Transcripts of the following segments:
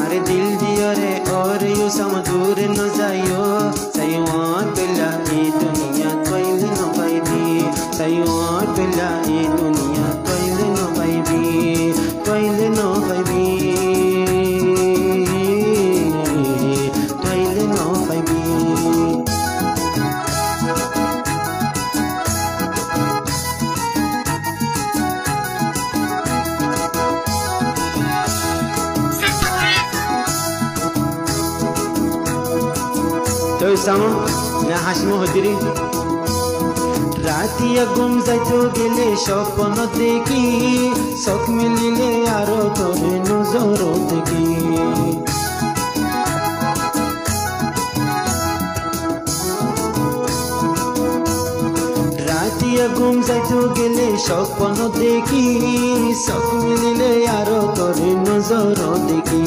अरे दिल दियो रे और यू सम दूर न जाइयो सैवा पिला ये दुनिया कोइल न पाइबी सैवा पिला ये दुनिया कोइल न पाइबी कोइल न पाइबी कोइल न पाइबी तो सामो ना हाशिमो होदिरी रातिया गुम जाइतो गेले स्वप्न देखी शोक मिलिले आरो तोरे नजर देखी रातिया गुम जाइतो गेले स्वप्न देखी शोक मिलिले आरो तोरे नजर देखी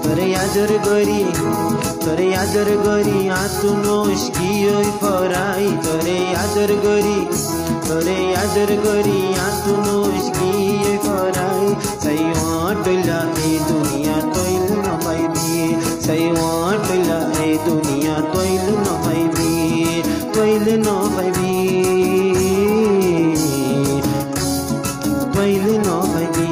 तोरे आदर गरी आतुनोश गियोय फराई तोरे आदर गरी आतुनोश गियोय फराई सैवाटला ए दुनिया तोइल न पाइबी सैवाटला ए दुनिया तोइल न पाइबी तोइल न पाइबी तोइल न पाइबी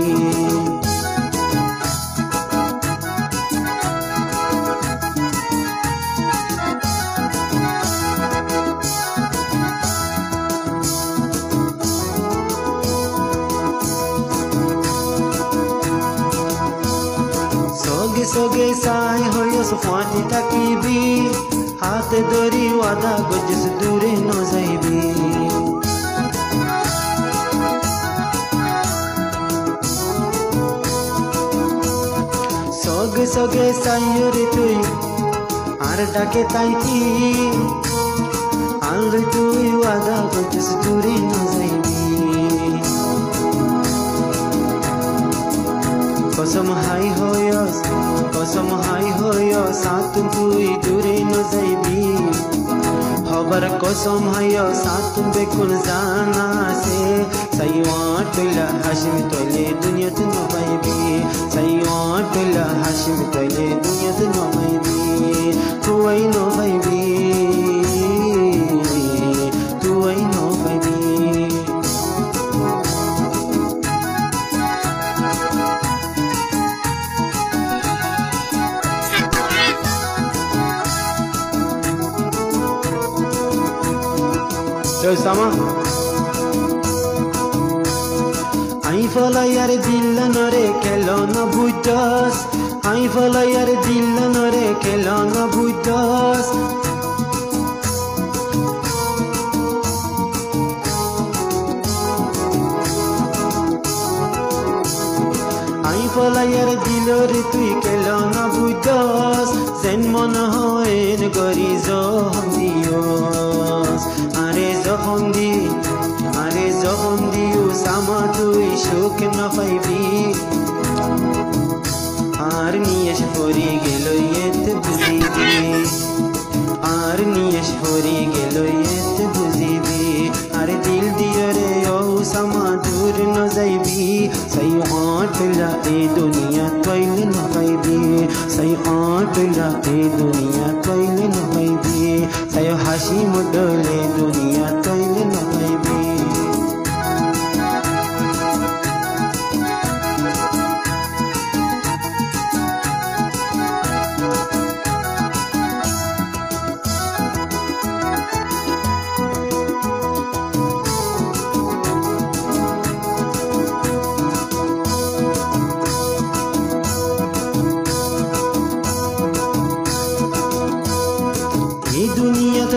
सोगे साय होयो सफाती ताकीबी हाथ धरी वादा गुजस दूरे न जाइबी सोगे साय रे तुई आर डाके ताइती आल तुई वादा गुजस दूरे न जाइबी कसम हाई होयो साथ तुई दूरे न जाइबी खबर कसम हायो साथ बेकुल जाना से सैवाटला हाशिम तोले दुनिया न पाइबी सैवाटला हाशिम तोले दुनिया न पाइबी तुई न पाइबी तुई न पाइबी तो सामा आई फला यार दिल नरे खेलो न बुझस आई फला यार दिल नरे खेलो न बुझस आई फला यार दिल रे तुई खेलो न बुझस जेन मन होएन गरी जहम दियोस अरे जखम दियो सामा तुई शोक न पाइबी आर नियश फरी गेलो येत बुझिबी आर नियश फरी गेलो येत बुझिबी अरे दिल दियो रे ओ सामा दूर न जाइबी सैवाटला ए दुनिया कोइल न पाइबी सैवाटला ए दुनिया कोइल न पाइबी सयो हाशिम डोले दुनिया कोइल न पाइबी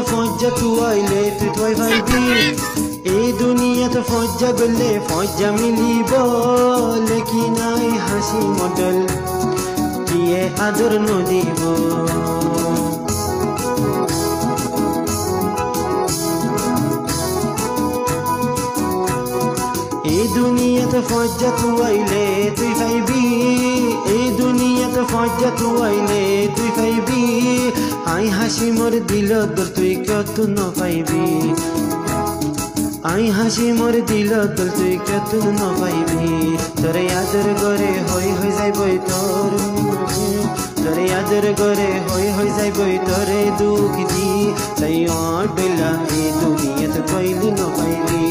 फौजा तू आइले तू तोय भाईबी ए दुनिया तो फौजा गले फौजा मिली लेकिन आई हासी मॉडल किए आदर न दीबो ए दुनिया तो फौजा तू आइले तू भाईबी ए दुनिया तो फौजा तू आइले तू भाईबी आई हासी मोर दिल दर तुई क्यों तू न पाइबी आई हासी मोर दिल तल तुई केतन न पाइबी तोर यादर गरे होई जाइबई तोर तोर यादर गरे होई जाइबई तोरे दुख दी सही आडला ए दुनिया तो पहले न पाइबी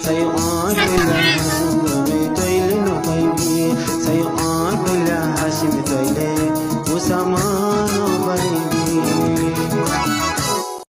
सही आडला तोइले न पाइबी सही आडला हासी में तोइले उसामा